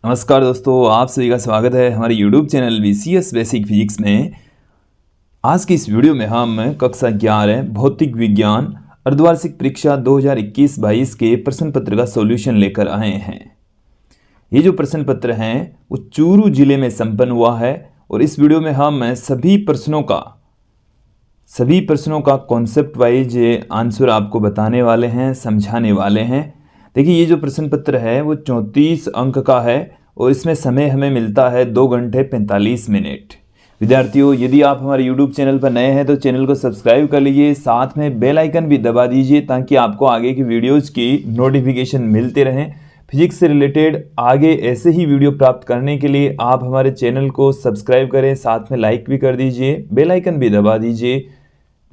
नमस्कार दोस्तों, आप सभी का स्वागत है हमारे YouTube channel VCS basic physics में। आज की इस वीडियो में हम कक्षा 11 भौतिक विज्ञान अर्धवार्षिक परीक्षा 2021-22 के प्रश्न पत्र का सॉल्यूशन लेकर आए हैं। ये जो प्रश्न पत्र हैं वो चूरू जिले में संपन्न हुआ है और इस वीडियो में हम सभी प्रश्नों का कॉन्सेप्ट वाइज आंसर आपको बताने वाले हैं, समझाने वाले हैं। देखिए, ये जो प्रश्न पत्र है वो 34 अंक का है और इसमें समय हमें मिलता है 2 घंटे 45 मिनट। विद्यार्थियों, यदि आप हमारे YouTube चैनल पर नए हैं तो चैनल को सब्सक्राइब कर लीजिए, साथ में बेल आइकन भी दबा दीजिए ताकि आपको आगे की वीडियोज़ की नोटिफिकेशन मिलते रहें। फिजिक्स से रिलेटेड आगे ऐसे ही वीडियो प्राप्त करने के लिए आप हमारे चैनल को सब्सक्राइब करें, साथ में लाइक भी कर दीजिए, बेल आइकन भी दबा दीजिए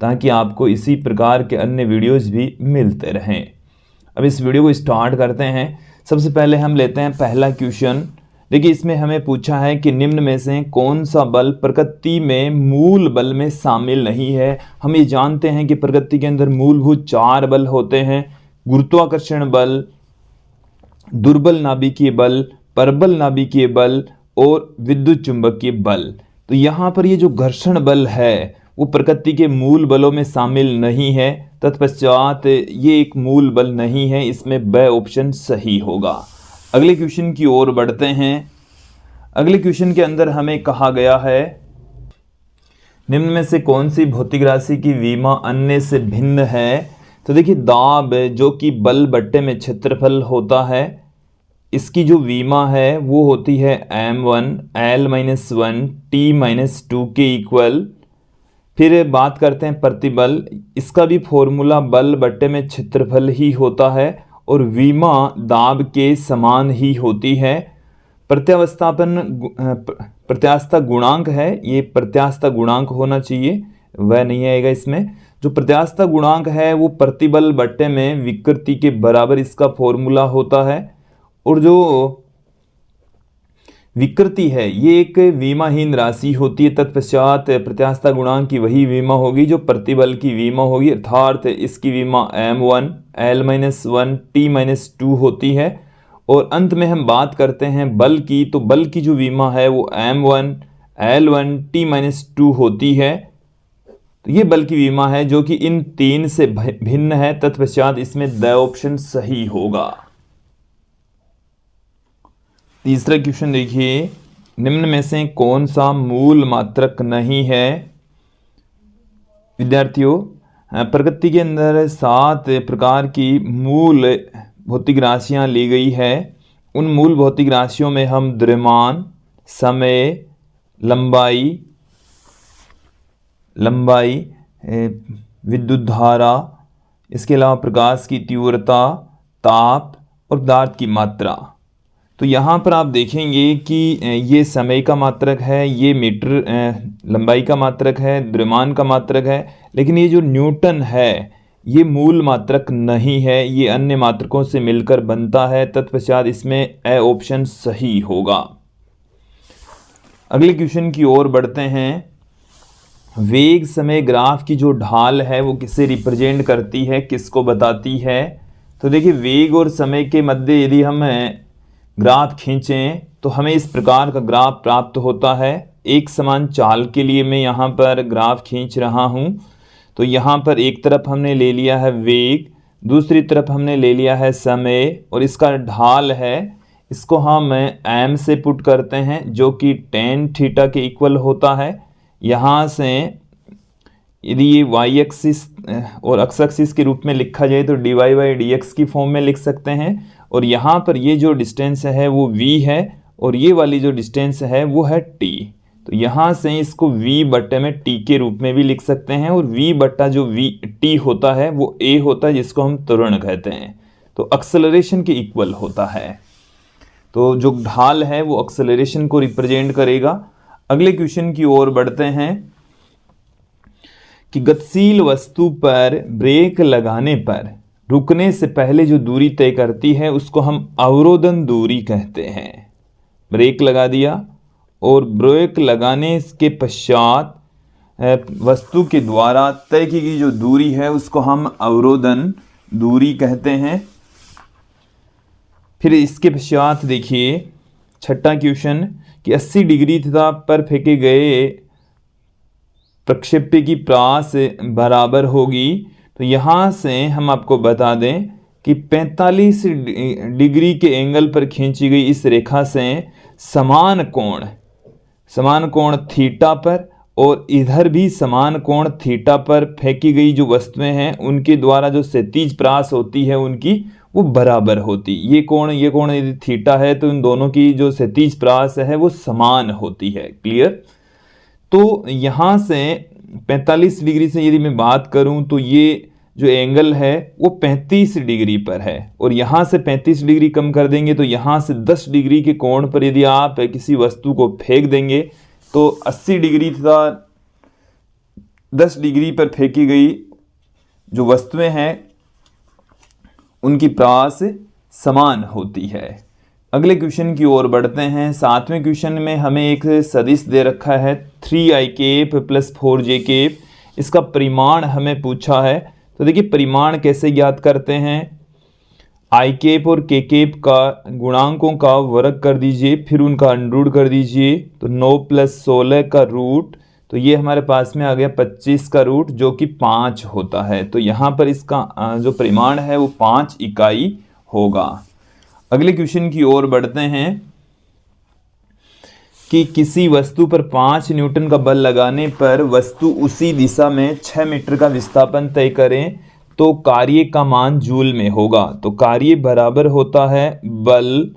ताकि आपको इसी प्रकार के अन्य वीडियोज़ भी मिलते रहें। अब इस वीडियो को स्टार्ट करते हैं। सबसे पहले हम लेते हैं पहला क्वेश्चन। देखिए, इसमें हमें पूछा है कि निम्न में से कौन सा बल प्रकृति में मूल बल में शामिल नहीं है। हम ये जानते हैं कि प्रकृति के अंदर मूलभूत 4 बल होते हैं: गुरुत्वाकर्षण बल, दुर्बल नाभिकीय बल, प्रबल नाभिकीय बल और विद्युत चुंबकीय बल। तो यहाँ पर ये जो घर्षण बल है वो प्रकृति के मूल बलों में शामिल नहीं है। तत्पश्चात ये एक मूल बल नहीं है, इसमें ब ऑप्शन सही होगा। अगले क्वेश्चन की ओर बढ़ते हैं। अगले क्वेश्चन के अंदर हमें कहा गया है निम्न में से कौन सी भौतिक राशि की विमा अन्य से भिन्न है। तो देखिए, दाब जो कि बल बट्टे में क्षेत्रफल होता है, इसकी जो विमा है वो होती है m1 l-1 t-2 के इक्वल। फिर बात करते हैं प्रतिबल, इसका भी फॉर्मूला बल बट्टे में क्षेत्रफल ही होता है और विमा दाब के समान ही होती है। प्रत्यास्थता गुणांक है, ये प्रत्यास्थता गुणांक होना चाहिए, वह नहीं आएगा इसमें। जो प्रत्यास्थता गुणांक है वो प्रतिबल बट्टे में विकृति के बराबर इसका फॉर्मूला होता है। और जो विकृति है ये एक विमाहीन राशि होती है। तत्पश्चात प्रत्यास्थता गुणांक की वही विमा होगी जो प्रतिबल की विमा होगी, अर्थात इसकी विमा m1 l-1 t-2 होती है। और अंत में हम बात करते हैं बल की, तो बल की जो विमा है वो m1 l-1 t-2 होती है। तो ये बल की विमा है जो कि इन 3 से भिन्न है। तत्पश्चात इसमें द ऑप्शन सही होगा। तीसरा क्वेश्चन देखिए, निम्न में से कौन सा मूल मात्रक नहीं है। विद्यार्थियों, प्रकृति के अंदर 7 प्रकार की मूल भौतिक राशियां ली गई है। उन मूल भौतिक राशियों में हम द्रव्यमान, समय, लंबाई, विद्युत धारा, इसके अलावा प्रकाश की तीव्रता, ताप और पदार्थ की मात्रा। तो यहाँ पर आप देखेंगे कि ये समय का मात्रक है, ये मीटर लंबाई का मात्रक है, द्रव्यमान का मात्रक है, लेकिन ये जो न्यूटन है ये मूल मात्रक नहीं है, ये अन्य मात्रकों से मिलकर बनता है। तत्पश्चात इसमें ए ऑप्शन सही होगा। अगले क्वेश्चन की ओर बढ़ते हैं। वेग समय ग्राफ की जो ढाल है वो किसे रिप्रेजेंट करती है, किसको बताती है। तो देखिए, वेग और समय के मध्य यदि हम ग्राफ खींचें तो हमें इस प्रकार का ग्राफ प्राप्त होता है। एक समान चाल के लिए मैं यहाँ पर ग्राफ खींच रहा हूँ। तो यहाँ पर एक तरफ हमने ले लिया है वेग, दूसरी तरफ हमने ले लिया है समय और इसका ढाल है, इसको हम m से पुट करते हैं जो कि tan थीटा के इक्वल होता है। यहाँ से यदि ये y एक्सिस और x एक्सिस के रूप में लिखा जाए तो dy/dx की फॉर्म में लिख सकते हैं। और यहाँ पर ये जो डिस्टेंस है वो v है और ये वाली जो डिस्टेंस है वो है t। तो यहाँ से इसको v बट्टे में t के रूप में भी लिख सकते हैं और v बट्टा जो t होता है वो a होता है जिसको हम त्वरण कहते हैं। तो एक्सेलरेशन के इक्वल होता है। तो जो ढाल है वो एक्सेलरेशन को रिप्रेजेंट करेगा। अगले क्वेश्चन की ओर बढ़ते हैं कि गतिशील वस्तु पर ब्रेक लगाने पर रुकने से पहले जो दूरी तय करती है उसको हम अवरोधन दूरी कहते हैं। ब्रेक लगा दिया और ब्रेक लगाने के पश्चात वस्तु के द्वारा तय की गई जो दूरी है उसको हम अवरोधन दूरी कहते हैं। फिर इसके पश्चात देखिए छठा क्वेश्चन कि 80 डिग्री तथा पर फेंके गए प्रक्षेप्य की प्रास बराबर होगी। तो यहाँ से हम आपको बता दें कि 45 डिग्री के एंगल पर खींची गई इस रेखा से समान कोण थीटा पर और इधर भी समान कोण थीटा पर फेंकी गई जो वस्तुएं हैं उनके द्वारा जो क्षैतिज प्रास होती है उनकी वो बराबर होती। ये कोण यदि थीटा है तो इन दोनों की जो क्षैतिज प्रास है वो समान होती है। क्लियर। तो यहाँ से 45 डिग्री से यदि मैं बात करूं तो ये जो एंगल है वो 35 डिग्री पर है और यहाँ से 35 डिग्री कम कर देंगे तो यहाँ से 10 डिग्री के कोण पर यदि आप किसी वस्तु को फेंक देंगे तो 80 डिग्री तथा 10 डिग्री पर फेंकी गई जो वस्तुएं हैं उनकी प्रास समान होती है। अगले क्वेश्चन की ओर बढ़ते हैं। 7वें क्वेश्चन में हमें एक सदिश दे रखा है 3i cap plus 4j cap. इसका परिमाण हमें पूछा है। तो देखिए परिमाण कैसे ज्ञात करते हैं। आई कैप और के कैप का गुणांकों का वर्ग कर दीजिए फिर उनका अंडरूट कर दीजिए। तो 9 + 16 का रूट तो ये हमारे पास में आ गया 25 का रूट जो कि 5 होता है। तो यहाँ पर इसका जो परिमाण है वो 5 इकाई होगा। अगले क्वेश्चन की ओर बढ़ते हैं कि किसी वस्तु पर 5 न्यूटन का बल लगाने पर वस्तु उसी दिशा में 6 मीटर का विस्थापन तय करें तो कार्य का मान जूल में होगा। तो कार्य बराबर होता है बल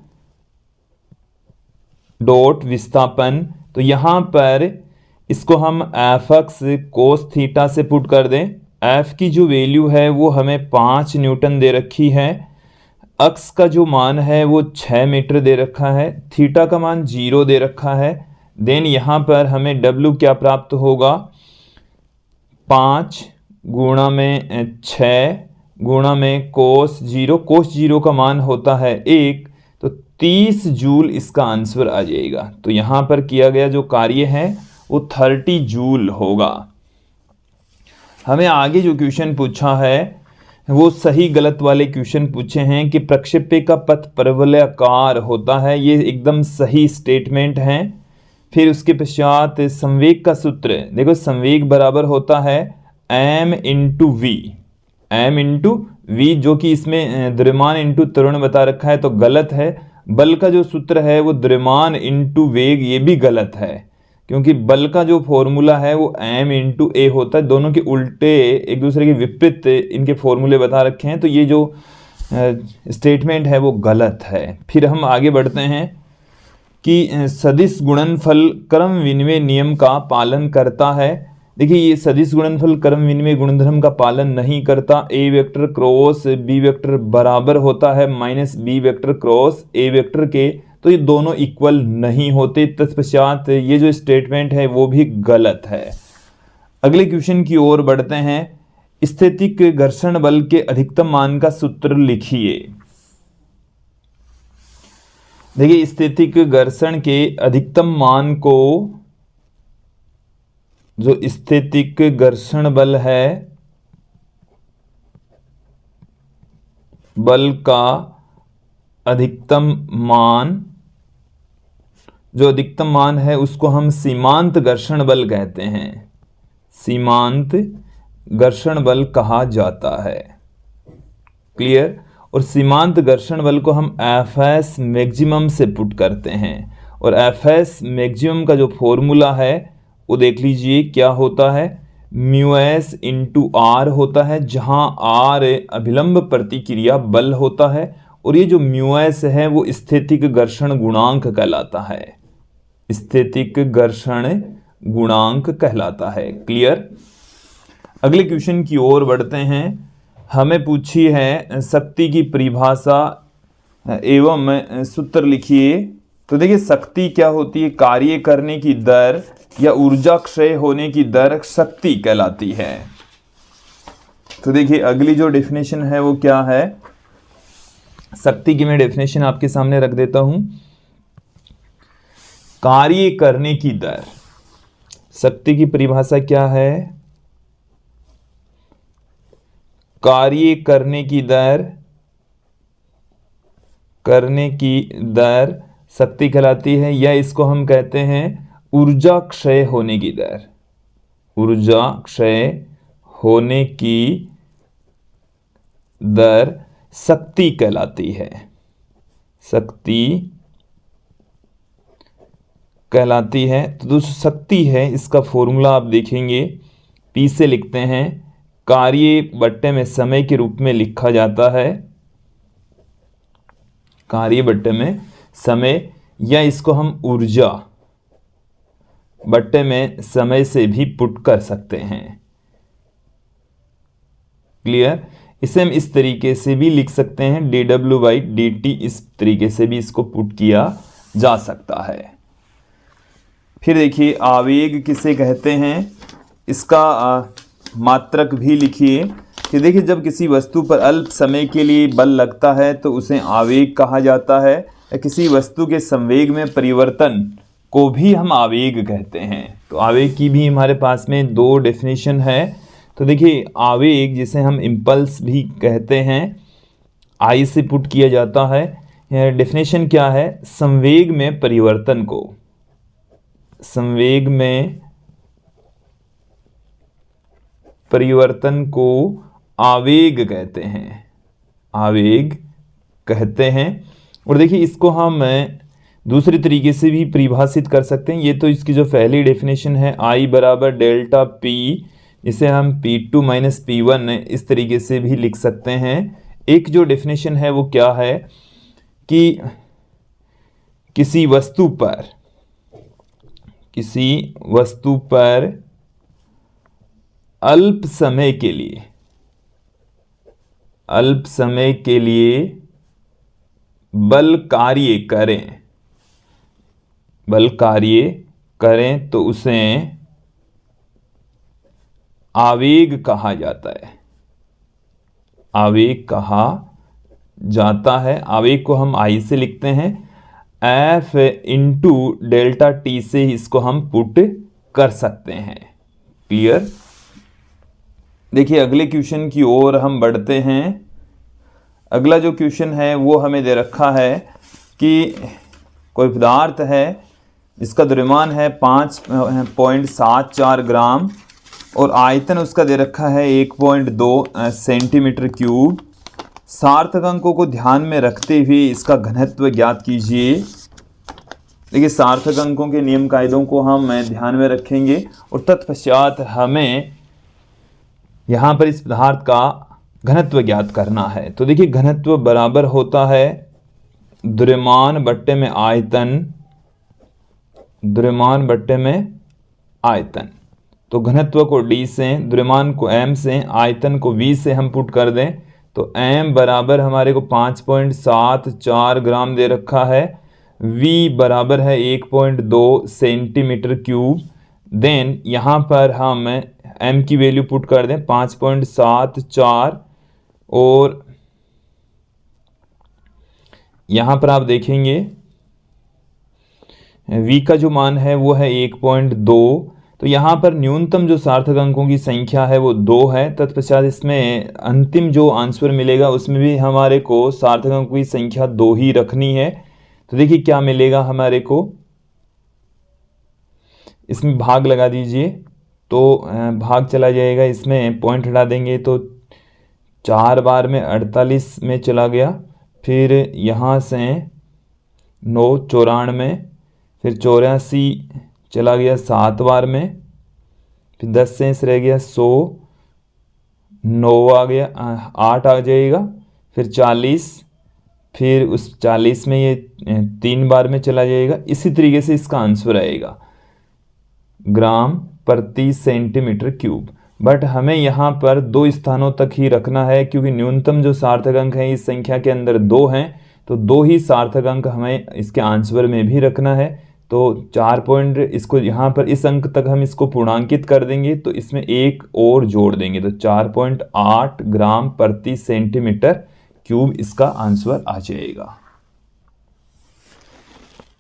डॉट विस्थापन। तो यहाँ पर इसको हम Fx cos थीटा से पुट कर दें। F की जो वैल्यू है वो हमें 5 न्यूटन दे रखी है। अक्स का जो मान है वो 6 मीटर दे रखा है। थीटा का मान 0 दे रखा है। देन यहाँ पर हमें W क्या प्राप्त होगा 5 गुणा में 6 गुणा में cos 0 का मान होता है 1। तो 30 जूल इसका आंसर आ जाएगा। तो यहाँ पर किया गया जो कार्य है वो 30 जूल होगा। हमें आगे जो क्वेश्चन पूछा है वो सही गलत वाले क्वेश्चन पूछे हैं कि प्रक्षेप्य का पथ परवलयाकार होता है। ये एकदम सही स्टेटमेंट है। फिर उसके पश्चात संवेग का सूत्र देखो संवेग बराबर होता है m × v। m × v जो कि इसमें द्रव्यमान इंटू त्वरण बता रखा है तो गलत है। बल का जो सूत्र है वो द्रव्यमान इंटू वेग ये भी गलत है क्योंकि बल का जो फॉर्मूला है वो m × a होता है। दोनों के उल्टे एक दूसरे के विपरीत इनके फॉर्मूले बता रखे हैं तो ये जो स्टेटमेंट है वो गलत है। फिर हम आगे बढ़ते हैं कि सदिश गुणनफल क्रम विनिमय नियम का पालन करता है। देखिए ये सदिश गुणनफल क्रम विनिमय गुणधर्म का पालन नहीं करता। a vector cross b vector बराबर होता है -b vector cross a vector के। तो ये दोनों इक्वल नहीं होते। तत्पश्चात ये जो स्टेटमेंट है वो भी गलत है। अगले क्वेश्चन की ओर बढ़ते हैं। स्थैतिक घर्षण बल के अधिकतम मान का सूत्र लिखिए। देखिए स्थैतिक घर्षण के अधिकतम मान को जो स्थैतिक घर्षण बल है बल का अधिकतम मान जो अधिकतम मान है उसको हम सीमांत घर्षण बल कहते हैं। सीमांत घर्षण बल कहा जाता है। क्लियर। और सीमांत घर्षण बल को हम Fs मैक्सिमम से पुट करते हैं और Fs मैक्सिमम का जो फॉर्मूला है वो देख लीजिए क्या होता है μs × r होता है जहां r अभिलंब प्रतिक्रिया बल होता है और ये जो μs है वो स्थैतिक घर्षण गुणांक कहलाता है। स्थैतिक घर्षण गुणांक कहलाता है। क्लियर। अगले क्वेश्चन की ओर बढ़ते हैं। हमें पूछी है शक्ति की परिभाषा एवं सूत्र लिखिए। तो देखिए शक्ति क्या होती है कार्य करने की दर या ऊर्जा क्षय होने की दर शक्ति कहलाती है। तो देखिए अगली जो डेफिनेशन है वो क्या है। शक्ति की मैं डेफिनेशन आपके सामने रख देता हूं। कार्य करने की दर शक्ति की परिभाषा क्या है कार्य करने की दर शक्ति कहलाती है, या इसको हम कहते हैं ऊर्जा क्षय होने की दर। ऊर्जा क्षय होने की दर शक्ति कहलाती है, शक्ति कहलाती है। तो दोस्तों शक्ति है, इसका फॉर्मूला आप देखेंगे, P से लिखते हैं, कार्य बट्टे में समय के रूप में लिखा जाता है, कार्य बट्टे में समय, या इसको हम ऊर्जा बट्टे में समय से भी पुट कर सकते हैं। क्लियर? इसे हम इस तरीके से भी लिख सकते हैं, dw/dt, इस तरीके से भी इसको पुट किया जा सकता है। फिर देखिए आवेग किसे कहते हैं, इसका मात्रक भी लिखिए कि देखिए जब किसी वस्तु पर अल्प समय के लिए बल लगता है तो उसे आवेग कहा जाता है, या किसी वस्तु के संवेग में परिवर्तन को भी हम आवेग कहते हैं। तो आवेग की भी हमारे पास में दो डेफिनेशन है। तो देखिए आवेग जिसे हम इम्पल्स भी कहते हैं, आई से पुट किया जाता है। डेफिनेशन क्या है, संवेग में परिवर्तन को, संवेग में परिवर्तन को आवेग कहते हैं, आवेग कहते हैं। और देखिए इसको हम दूसरे तरीके से भी परिभाषित कर सकते हैं। ये तो इसकी जो पहली डेफिनेशन है, I बराबर डेल्टा P, इसे हम P2 माइनस P1 इस तरीके से भी लिख सकते हैं। एक जो डेफिनेशन है वो क्या है कि किसी वस्तु पर अल्प समय के लिए बल कार्य करें तो उसे आवेग कहा जाता है, आवेग कहा जाता है। आवेग को हम I से लिखते हैं, F इंटू डेल्टा T से इसको हम पुट कर सकते हैं। क्लियर? देखिए अगले क्वेश्चन की ओर हम बढ़ते हैं। अगला जो क्वेश्चन है वो हमें दे रखा है कि कोई पदार्थ है, इसका द्रव्यमान है 5.74 ग्राम और आयतन उसका दे रखा है 1.2 सेंटीमीटर क्यूब। सार्थक अंकों को ध्यान में रखते हुए इसका घनत्व ज्ञात कीजिए। देखिए सार्थक अंकों के नियम कायदों को हम ध्यान में रखेंगे और तत्पश्चात हमें यहाँ पर इस पदार्थ का घनत्व ज्ञात करना है। तो देखिए घनत्व बराबर होता है द्रव्यमान बट्टे में आयतन, द्रव्यमान बट्टे में आयतन। तो घनत्व को D से, द्रव्यमान को M से, आयतन को V से हम पुट कर दें तो M बराबर हमारे को 5.74 ग्राम दे रखा है, V बराबर है 1.2 सेंटीमीटर क्यूब। देन यहाँ पर हम M की वैल्यू पुट कर दें 5.74 और यहाँ पर आप देखेंगे V का जो मान है वो है 1.2। तो यहाँ पर न्यूनतम जो सार्थक अंकों की संख्या है वो 2 है। तत्पश्चात इसमें अंतिम जो आंसर मिलेगा उसमें भी हमारे को सार्थक अंकों की संख्या 2 ही रखनी है। तो देखिए क्या मिलेगा हमारे को, इसमें भाग लगा दीजिए तो भाग चला जाएगा, इसमें पॉइंट हटा देंगे तो 4 बार में 48 में चला गया, फिर यहाँ से 9 94, फिर 84 चला गया 7 बार में, फिर 10 से रह गया 100, 9 आ गया 8 आ जाएगा, फिर 40, फिर उस 40 में ये 3 बार में चला जाएगा। इसी तरीके से इसका आंसर आएगा ग्राम प्रति सेंटीमीटर क्यूब। बट हमें यहाँ पर 2 स्थानों तक ही रखना है क्योंकि न्यूनतम जो सार्थक अंक है इस संख्या के अंदर 2 हैं, तो 2 ही सार्थक अंक हमें इसके आंसर में भी रखना है। तो 4 पॉइंट इसको यहाँ पर इस अंक तक हम इसको पूर्णांकित कर देंगे तो इसमें 1 और जोड़ देंगे तो 4.8 ग्राम प्रति सेंटीमीटर क्यूब इसका आंसर आ जाएगा।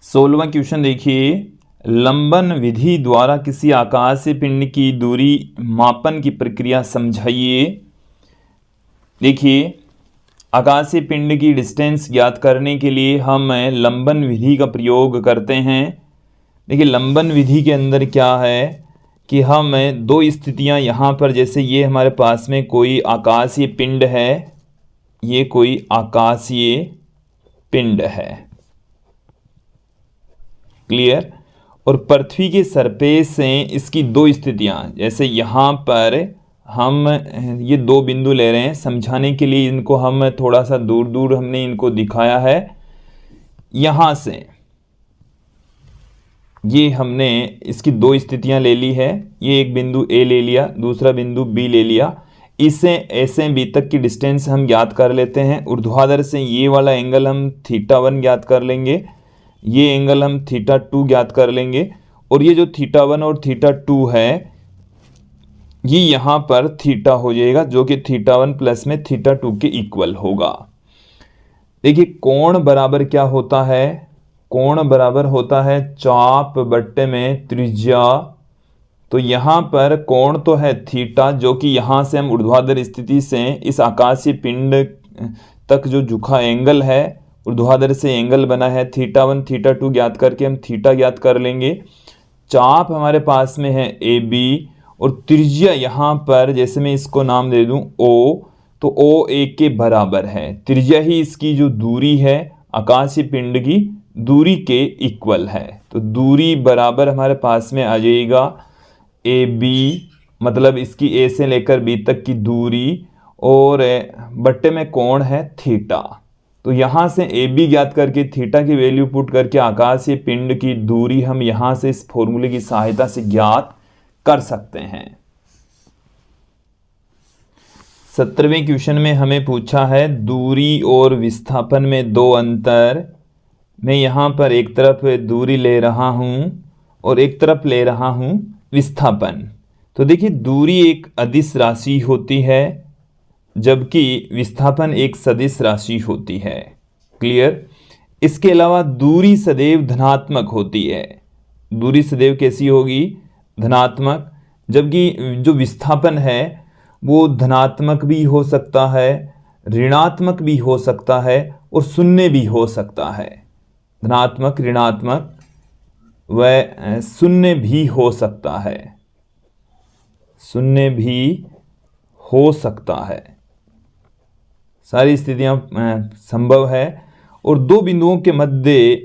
16वां क्वेश्चन देखिए, लंबन विधि द्वारा किसी आकाशीय पिंड की दूरी मापन की प्रक्रिया समझाइए। देखिए आकाशीय पिंड की डिस्टेंस ज्ञात करने के लिए हम लंबन विधि का प्रयोग करते हैं। देखिए लंबन विधि के अंदर क्या है कि हम दो स्थितियां यहाँ पर, जैसे ये हमारे पास में कोई आकाशीय पिंड है, ये कोई आकाशीय पिंड है, क्लियर। और पृथ्वी के सरफेस से इसकी दो स्थितियां, जैसे यहाँ पर हम ये दो बिंदु ले रहे हैं, समझाने के लिए इनको हम थोड़ा सा दूर दूर हमने इनको दिखाया है। यहाँ से ये हमने इसकी दो स्थितियां ले ली है, ये एक बिंदु ए ले लिया, दूसरा बिंदु बी ले लिया। इससे ए से बी तक की डिस्टेंस हम ज्ञात कर लेते हैं। ऊर्ध्वाधर से ये वाला एंगल हम θ1 ज्ञात कर लेंगे, ये एंगल हम θ2 ज्ञात कर लेंगे, और ये जो θ1 और θ2 है ये यहाँ पर थीटा हो जाएगा, जो कि θ1 प्लस में θ2 के इक्वल होगा। देखिए कोण बराबर क्या होता है, कोण बराबर होता है चाप बट्टे में त्रिज्या। तो यहाँ पर कोण तो है थीटा, जो कि यहाँ से हम ऊर्ध्वाधर स्थिति से इस आकाशीय पिंड तक जो झुका एंगल है, ऊर्ध्वाधर से एंगल बना है, θ1 θ2 ज्ञात करके हम थीटा ज्ञात कर लेंगे। चाप हमारे पास में है ए बी, और त्रिज्या यहाँ पर जैसे मैं इसको नाम दे दूं ओ, तो ओ ए के बराबर है। त्रिज्या ही इसकी जो दूरी है आकाशीय पिंड की दूरी के इक्वल है। तो दूरी बराबर हमारे पास में आ जाएगा ए बी, मतलब इसकी ए से लेकर बी तक की दूरी, और बट्टे में कोण है थीटा। तो यहाँ से ए बी ज्ञात करके थीटा की वैल्यू पुट करके आकाशीय पिंड की दूरी हम यहाँ से इस फॉर्मूले की सहायता से ज्ञात कर सकते हैं। 17वें क्वेश्चन में हमें पूछा है दूरी और विस्थापन में दो अंतर। मैं यहाँ पर एक तरफ दूरी ले रहा हूँ और एक तरफ ले रहा हूँ विस्थापन। तो देखिए दूरी एक अदिश राशि होती है, जबकि विस्थापन एक सदिश राशि होती है, क्लियर। इसके अलावा दूरी सदैव धनात्मक होती है। दूरी सदैव कैसी होगी, धनात्मक, जबकि जो विस्थापन है वो धनात्मक भी हो सकता है, ऋणात्मक भी हो सकता है, और शून्य भी हो सकता है। धनात्मक, ऋणात्मक व शून्य भी हो सकता है, शून्य भी हो सकता है, सारी स्थितियां संभव है। और दो बिंदुओं के मध्य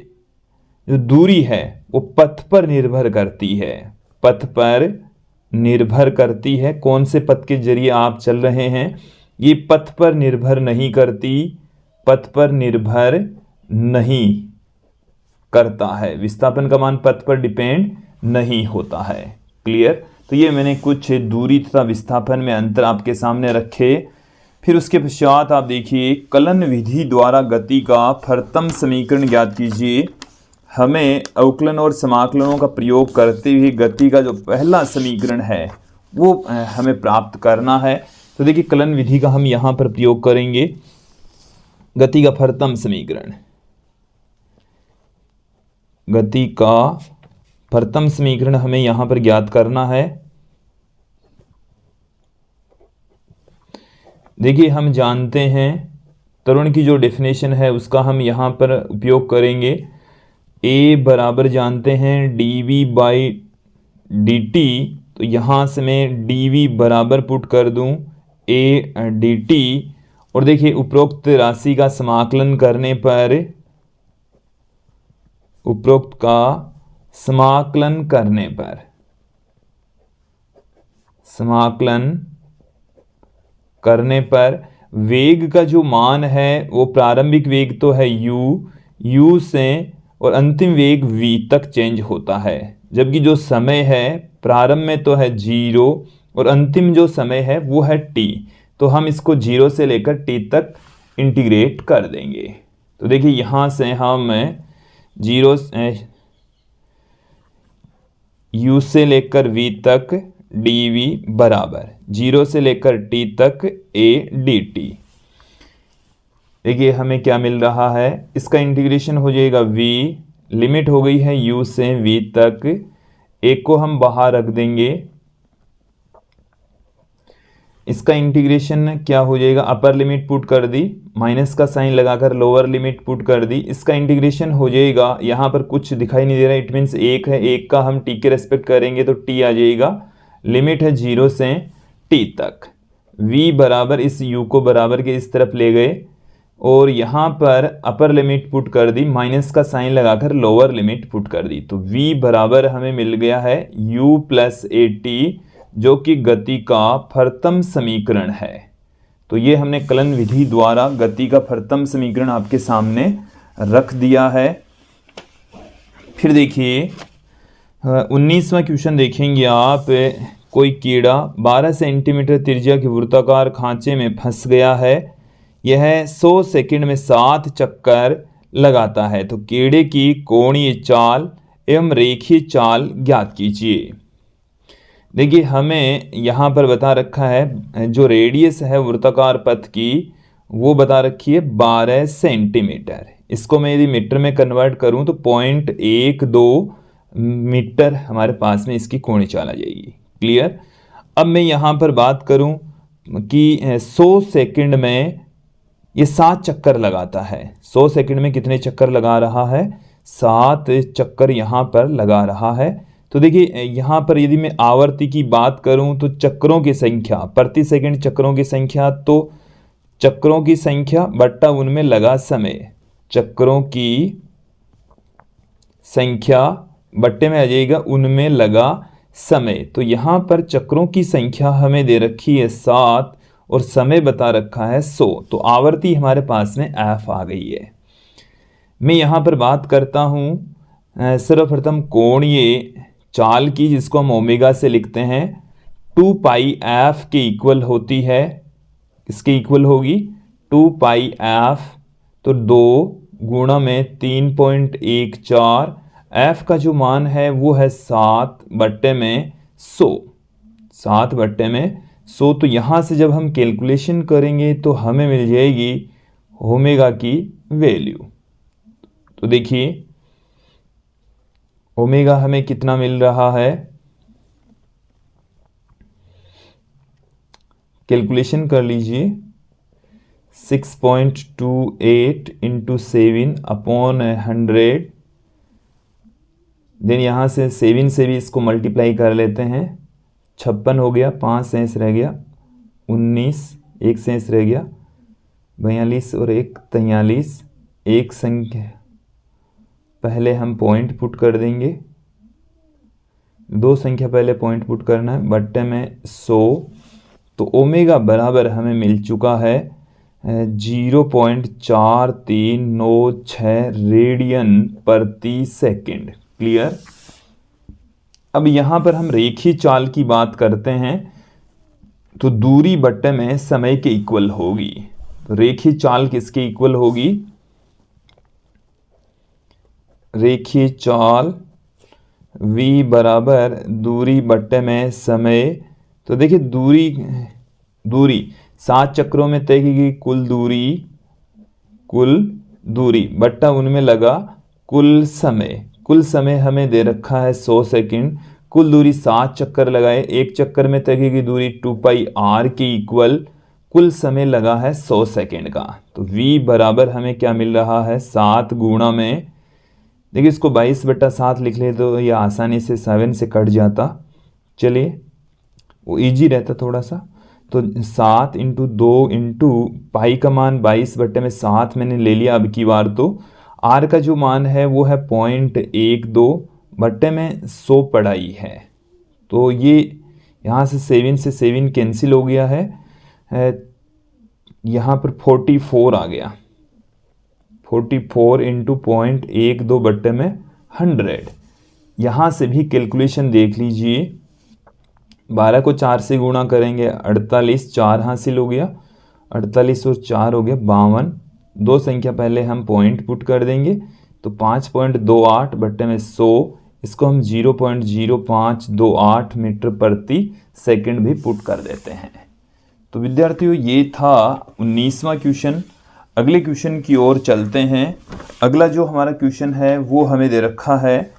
जो दूरी है वो पथ पर निर्भर करती है, पथ पर निर्भर करती है। कौन से पथ के जरिए आप चल रहे हैं, ये पथ पर निर्भर नहीं करती, पथ पर निर्भर नहीं करता है। विस्थापन का मान पथ पर डिपेंड नहीं होता है, क्लियर। तो ये मैंने कुछ दूरी तथा विस्थापन में अंतर आपके सामने रखे। फिर उसके पश्चात आप देखिए कलन विधि द्वारा गति का फर्तम समीकरण ज्ञात कीजिए। हमें अवकलन और समाकलनों का प्रयोग करते हुए गति का जो पहला समीकरण है वो हमें प्राप्त करना है। तो देखिए कलन विधि का हम यहाँ पर प्रयोग करेंगे। गति का फर्तम समीकरण, गति का फर्तम समीकरण हमें यहाँ पर ज्ञात करना है। देखिए हम जानते हैं त्वरण की जो डेफिनेशन है उसका हम यहाँ पर उपयोग करेंगे। ए बराबर जानते हैं dv बाई dt, तो यहाँ से मैं dv बराबर पुट कर दूँ a dt, और देखिए उपरोक्त राशि का समाकलन करने पर, उपरोक्त का समाकलन करने पर, समाकलन करने पर वेग का जो मान है वो प्रारंभिक वेग तो है u से और अंतिम वेग v तक चेंज होता है, जबकि जो समय है प्रारंभ में तो है 0 और अंतिम जो समय है वो है t। तो हम इसको 0 से लेकर t तक इंटीग्रेट कर देंगे। तो देखिए यहाँ से हम 0 u से लेकर v तक dv बराबर 0 से लेकर t तक a dt। देखिए हमें क्या मिल रहा है, इसका इंटीग्रेशन हो जाएगा v, लिमिट हो गई है u से v तक, एक को हम बाहर रख देंगे। इसका इंटीग्रेशन क्या हो जाएगा, अपर लिमिट पुट कर दी, माइनस का साइन लगाकर लोअर लिमिट पुट कर दी, इसका इंटीग्रेशन हो जाएगा, यहाँ पर कुछ दिखाई नहीं दे रहा, इट मीन्स एक है, एक का हम टी के रेस्पेक्ट करेंगे तो टी आ जाएगा, लिमिट है 0 से टी तक। v बराबर इस u को बराबर के इस तरफ ले गए और यहाँ पर अपर लिमिट पुट कर दी, माइनस का साइन लगाकर लोअर लिमिट पुट कर दी, तो v बराबर हमें मिल गया है u प्लस ए टी, जो कि गति का फर्तम समीकरण है। तो ये हमने कलन विधि द्वारा गति का फर्तम समीकरण आपके सामने रख दिया है। फिर देखिए 19वां क्वेश्चन देखेंगे आप। कोई कीड़ा 12 सेंटीमीटर त्रिज्या के वृत्ताकार खांचे में फंस गया है, यह 100 सेकंड में 7 चक्कर लगाता है, तो कीड़े की कोणीय चाल एवं रेखीय चाल ज्ञात कीजिए। देखिए हमें यहाँ पर बता रखा है जो रेडियस है वृत्ताकार पथ की वो बता रखी है 12 सेंटीमीटर। इसको मैं यदि मीटर में कन्वर्ट करूँ तो 0.12 मीटर हमारे पास में इसकी कोणीय चाल आ जाएगी। क्लियर। अब मैं यहाँ पर बात करूँ कि 100 सेकंड में ये 7 चक्कर लगाता है। 100 सेकंड में कितने चक्कर लगा रहा है, 7 चक्कर यहाँ पर लगा रहा है। तो देखिए यहाँ पर यदि मैं आवर्ती की बात करूं तो चक्रों की संख्या प्रति सेकंड, चक्रों की संख्या, तो चक्रों की संख्या बट्टा उनमें लगा समय, चक्रों की संख्या बट्टे में आ जाएगा उनमें लगा समय। तो यहाँ पर चक्रों की संख्या हमें दे रखी है 7 और समय बता रखा है 100, तो आवर्ती हमारे पास में f आ गई है। मैं यहाँ पर बात करता हूँ सर्वप्रथम कोणीय चाल की, जिसको हम ओमेगा से लिखते हैं। 2 पाई एफ के इक्वल होती है, इसके इक्वल होगी 2 पाई एफ, तो 2 गुणा में 3.14, एफ का जो मान है वो है 7 बट्टे में 100, 7 बट्टे में 100। तो यहाँ से जब हम कैलकुलेशन करेंगे तो हमें मिल जाएगी ओमेगा की वैल्यू। तो देखिए ओमेगा हमें कितना मिल रहा है, कैलकुलेशन कर लीजिए, 6.28 इंटू 7/100। देन यहाँ से 7 से भी इसको मल्टीप्लाई कर लेते हैं, 56 हो गया, 5 शेष रह गया, 19, 1 शेष रह गया, 42 और 1 43, एक संख्या पहले हम पॉइंट पुट कर देंगे, 2 संख्या पहले पॉइंट पुट करना है, बट्टे में 100। तो ओमेगा बराबर हमें मिल चुका है 0.4396 रेडियन प्रति सेकंड। क्लियर। अब यहाँ पर हम रेखीय चाल की बात करते हैं, तो दूरी बट्टे में समय के इक्वल होगी। तो रेखीय चाल किसके इक्वल होगी, रेखीय चाल v बराबर दूरी बट्टे में समय। तो देखिए दूरी 7 चक्रों में तय की गई कुल दूरी बट्टा उनमें लगा कुल समय हमें दे रखा है 100 सेकंड। कुल दूरी 7 चक्कर लगाए, एक चक्कर में तय की गई दूरी 2 पाई r के इक्वल कुल समय लगा है 100 सेकंड का। तो v बराबर हमें क्या मिल रहा है, 7 गुणा में, देखिए इसको 22/7 लिख ले तो ये आसानी से 7 से कट जाता, चलिए वो इजी रहता थोड़ा सा। तो 7 इंटू 2 इंटू पाई का मान 22/7 मैंने ले लिया अब की बार। तो आर का जो मान है वो है 0.12 बट्टे में 100 पढ़ाई है। तो ये यहाँ से 7 से 7 कैंसिल हो गया है, यहाँ पर 44 आ गया, 44 इंटू 0.12 बट्टे में 100। यहाँ से भी कैलकुलेशन देख लीजिए, 12 को 4 से गुणा करेंगे 48, 4 हासिल हो गया, 48 और 4 हो गया 52, 2 संख्या पहले हम पॉइंट पुट कर देंगे, तो 5.28 बट्टे में 100, इसको हम 0.0528 मीटर प्रति सेकंड भी पुट कर देते हैं। तो विद्यार्थियों ये था 19वां क्वेश्चन। अगले क्वेश्चन की ओर चलते हैं। अगला जो हमारा क्वेश्चन है वो हमें दे रखा है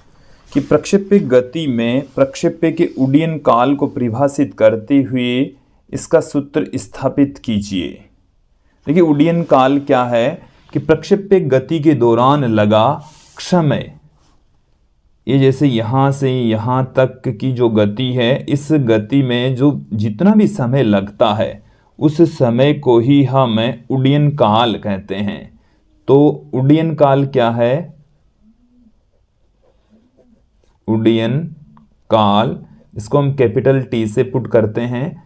कि प्रक्षेप्य गति में प्रक्षेप्य के उड्डयन काल को परिभाषित करते हुए इसका सूत्र स्थापित कीजिए। देखिए उड्डयन काल क्या है कि प्रक्षेप्य गति के दौरान लगा समय, ये जैसे यहाँ से यहाँ तक की जो गति है, इस गति में जो जितना भी समय लगता है उस समय को ही हम उड्डयन काल कहते हैं। तो उड्डयन काल क्या है? उड्डयन काल, इसको हम कैपिटल टी से पुट करते हैं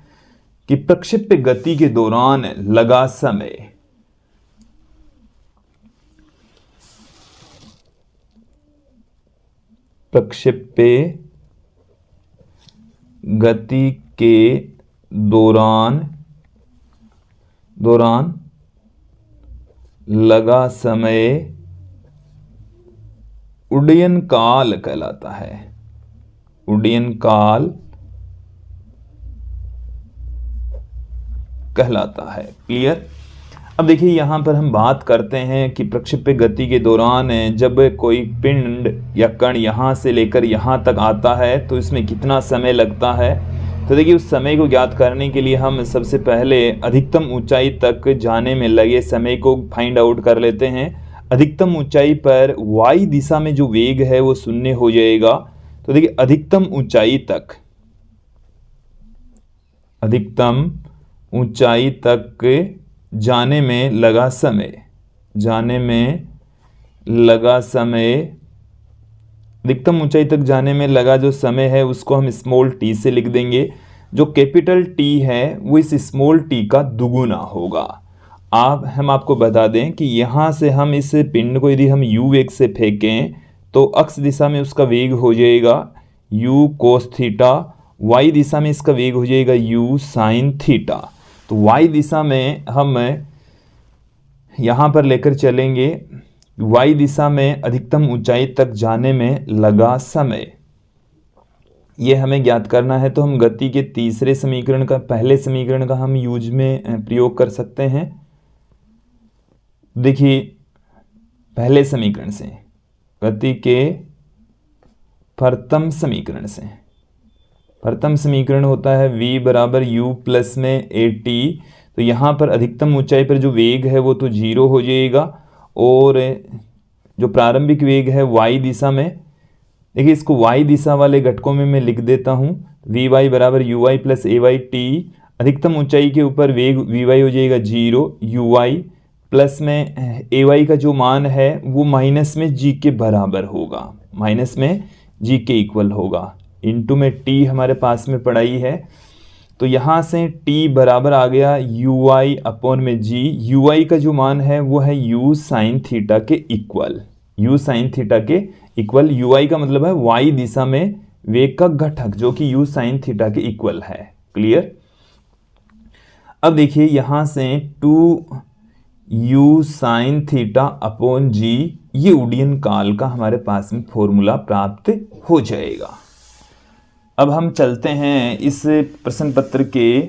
कि प्रक्षेप्य गति के दौरान लगा समय। प्रक्षेप्य गति के दौरान लगा समय उड्डयन काल कहलाता है। उड्डयन काल कहलाता है। क्लियर? अब देखिए यहाँ पर हम बात करते हैं कि प्रक्षेप्य गति के दौरान जब कोई पिंड या कण यहाँ से लेकर यहाँ तक आता है तो इसमें कितना समय लगता है। तो देखिए उस समय को ज्ञात करने के लिए हम सबसे पहले अधिकतम ऊंचाई तक जाने में लगे समय को फाइंड आउट कर लेते हैं। अधिकतम ऊंचाई पर y दिशा में जो वेग है वो 0 हो जाएगा। तो देखिए अधिकतम ऊंचाई तक जाने में लगा समय, अधिकतम ऊंचाई तक जाने में लगा जो समय है उसको हम स्मॉल टी से लिख देंगे। जो कैपिटल टी है वो इस स्मॉल टी का दुगुना होगा। हम आपको बता दें कि यहाँ से हम इस पिंड को यदि हम u वेग से फेंकें तो अक्ष दिशा में उसका वेग हो जाएगा u कोस थीटा, y दिशा में इसका वेग हो जाएगा u साइन थीटा। तो y दिशा में हम यहाँ पर लेकर चलेंगे, y दिशा में अधिकतम ऊंचाई तक जाने में लगा समय, ये हमें ज्ञात करना है। तो हम गति के तीसरे समीकरण का, पहले समीकरण का हम यूज में प्रयोग कर सकते हैं। देखिए पहले समीकरण से, गति के प्रथम समीकरण होता है v बराबर u प्लस में at। तो यहाँ पर अधिकतम ऊंचाई पर जो वेग है वो तो 0 हो जाएगा और जो प्रारंभिक वेग है y दिशा में, देखिए इसको y दिशा वाले घटकों में मैं लिख देता हूँ। vy बराबर uy प्लस ay t, अधिकतम ऊंचाई के ऊपर वेग vy हो जाएगा 0, uy प्लस में ay का जो मान है वो माइनस में g के बराबर होगा, माइनस में g के इक्वल होगा। इनटू में t हमारे पास में पड़ा ही है। तो यहाँ से t बराबर आ गया uy अपॉन में g, uy का जो मान है वो है u साइन थीटा के इक्वल, uy का मतलब है y दिशा में वेग का घटक जो कि u साइन थीटा के इक्वल है। क्लियर? अब देखिए यहाँ से 2u sign theta upon g, ये उड्डयन काल का हमारे पास में फॉर्मूला प्राप्त हो जाएगा। अब हम चलते हैं इस प्रश्न पत्र के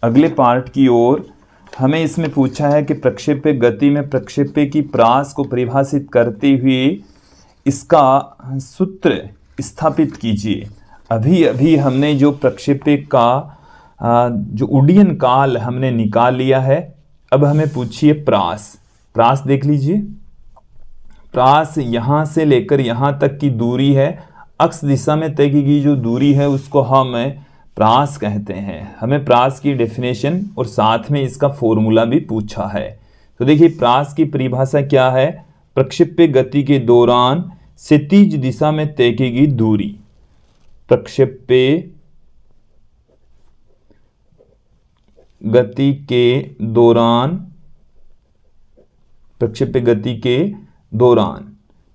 अगले पार्ट की ओर। हमें इसमें पूछा है कि प्रक्षेप्य गति में प्रक्षेप्य की प्रास को परिभाषित करते हुए इसका सूत्र स्थापित कीजिए। अभी हमने जो प्रक्षेप्य का जो उड्डयन काल हमने निकाल लिया है, अब हमें पूछिए प्रास देख लीजिए। प्रास यहाँ से लेकर यहाँ तक की दूरी है, अक्ष दिशा में तय की गई जो दूरी है उसको हम प्रास कहते हैं। हमें प्रास की डेफिनेशन और साथ में इसका फॉर्मूला भी पूछा है। तो देखिए प्रास की परिभाषा क्या है? प्रक्षेप्य गति के दौरान क्षैतिज दिशा में तय की गई दूरी, प्रक्षेप्य गति के दौरान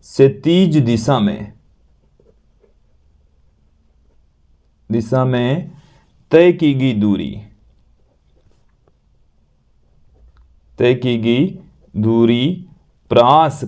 क्षैतिज दिशा में तय की गई दूरी प्रास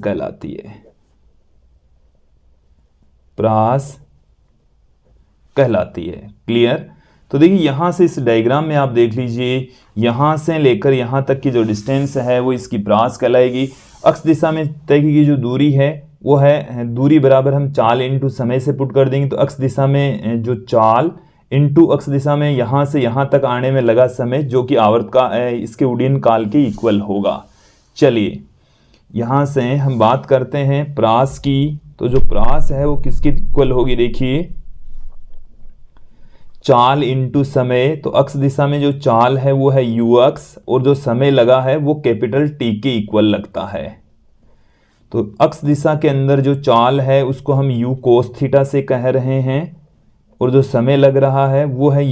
कहलाती है, क्लियर? तो देखिए यहाँ से इस डायग्राम में आप देख लीजिए, यहाँ से लेकर यहाँ तक की जो डिस्टेंस है वो इसकी प्रास कहलाएगी। अक्ष दिशा में तय की गई जो दूरी है वो है दूरी बराबर हम चाल इंटू समय से पुट कर देंगे। तो अक्ष दिशा में जो चाल इनटू अक्ष दिशा में यहाँ से यहाँ तक आने में लगा समय, जो कि आवर्त का इसके उड्डयन काल के इक्वल होगा। चलिए यहाँ से हम बात करते हैं प्रास की। तो जो प्रास है वो किसकी इक्वल होगी, देखिए चाल इनटू समय। तो अक्ष दिशा में जो चाल है वो है यू अक्ष, और जो समय लगा है वो कैपिटल टी के इक्वल लगता है। तो अक्ष दिशा के अंदर जो चाल है उसको हम यू कोस थीटा से कह रहे हैं, और जो समय लग रहा है वो है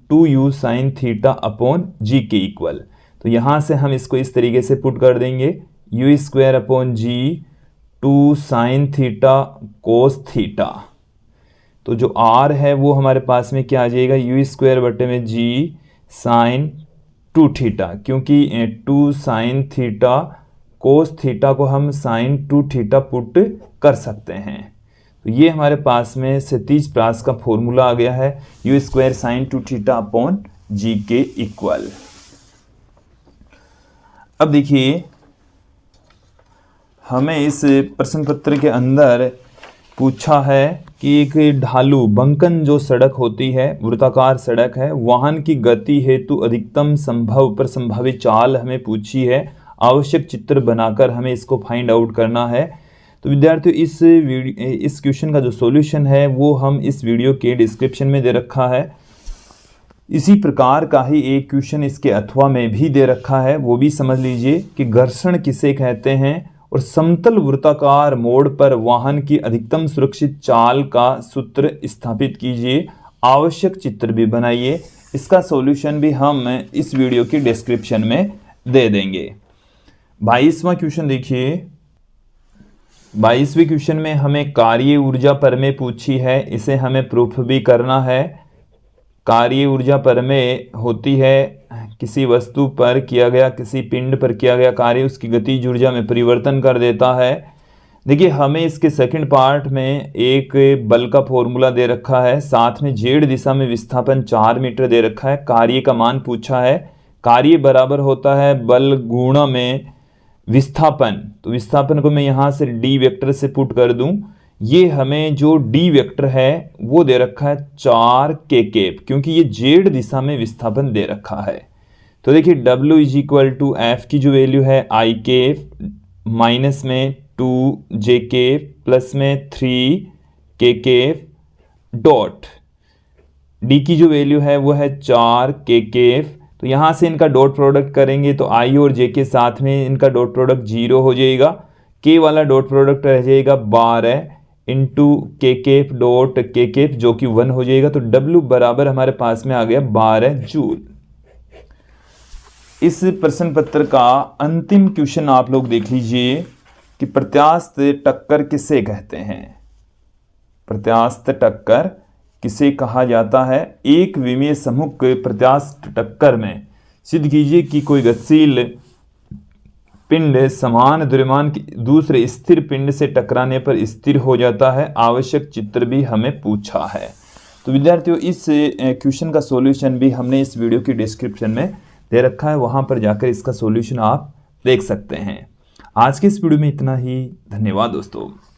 two u sine theta upon g के इक्वल। तो यहाँ से हम इसको इस तरीके से पुट कर देंगे, U square upon G two sine theta cos theta. तो जो आर है वो हमारे पास में क्या आ जाएगा, यू स्क्वायर बटे में जी साइन टू थीटा, क्योंकि two sine theta cos theta को हम साइन टू थीटा पुट कर सकते हैं। तो ये हमारे पास में क्षैतिज प्रास का फॉर्मूला आ गया है, u square sine two theta upon g के इक्वल। अब देखिए हमें इस प्रश्न पत्र के अंदर पूछा है कि एक ढालू बंकन जो सड़क होती है, वृत्ताकार सड़क है, वाहन की गति हेतु अधिकतम संभव पर संभावित चाल हमें पूछी है। आवश्यक चित्र बनाकर हमें इसको फाइंड आउट करना है। तो विद्यार्थियों इस क्वेश्चन का जो सॉल्यूशन है वो हम इस वीडियो के डिस्क्रिप्शन में दे रखा है। इसी प्रकार का ही एक क्वेश्चन इसके अथवा में भी दे रखा है, वो भी समझ लीजिए कि घर्षण किसे कहते हैं, और समतल वृत्ताकार मोड़ पर वाहन की अधिकतम सुरक्षित चाल का सूत्र स्थापित कीजिए। आवश्यक चित्र भी बनाइए। इसका सॉल्यूशन भी हम इस वीडियो की डिस्क्रिप्शन में दे देंगे। 22वां क्वेश्चन देखिए। 22वें क्वेश्चन में हमें कार्य ऊर्जा प्रमेय पूछी है, इसे हमें प्रूफ भी करना है। कार्य ऊर्जा प्रमेय होती है किसी वस्तु पर किया गया, किसी पिंड पर किया गया कार्य उसकी गतिज ऊर्जा में परिवर्तन कर देता है। देखिए हमें इसके सेकंड पार्ट में एक बल का फॉर्मूला दे रखा है, साथ में जेड दिशा में विस्थापन 4 मीटर दे रखा है। कार्य का मान पूछा है, कार्य बराबर होता है बल गुणा में विस्थापन। तो विस्थापन को मैं यहाँ से डी वेक्टर से पुट कर दूं। ये हमें जो डी वेक्टर है वो दे रखा है 4 के केप, क्योंकि ये जेड दिशा में विस्थापन दे रखा है। तो देखिए W is equal to F की जो वैल्यू है आई केप माइनस में 2 जे केप प्लस में 3 के केप डॉट डी की जो वैल्यू है वो है 4 के केप। तो यहाँ से इनका डॉट प्रोडक्ट करेंगे तो आई और जे के साथ में इनका डॉट प्रोडक्ट 0 हो जाएगा। के वाला डॉट प्रोडक्ट रह जाएगा 12 इंटू के केप डॉट के केप जो कि 1 हो जाएगा। तो W बराबर हमारे पास में आ गया 12 जूल। इस प्रश्न पत्र का अंतिम क्वेश्चन आप लोग देख लीजिए कि प्रत्यास्थ टक्कर किसे कहते हैं। प्रत्यास्थ टक्कर किसे कहा जाता है। एक विमीय सम्मुख प्रत्यास्थ टक्कर में सिद्ध कीजिए कि कोई गतिशील पिंड समान द्रव्यमान की दूसरे स्थिर पिंड से टकराने पर स्थिर हो जाता है। आवश्यक चित्र भी हमें पूछा है। तो विद्यार्थियों इस क्वेश्चन का सॉल्यूशन भी हमने इस वीडियो की डिस्क्रिप्शन में दे रखा है, वहां पर जाकर इसका सॉल्यूशन आप देख सकते हैं। आज के इस वीडियो में इतना ही। धन्यवाद दोस्तों।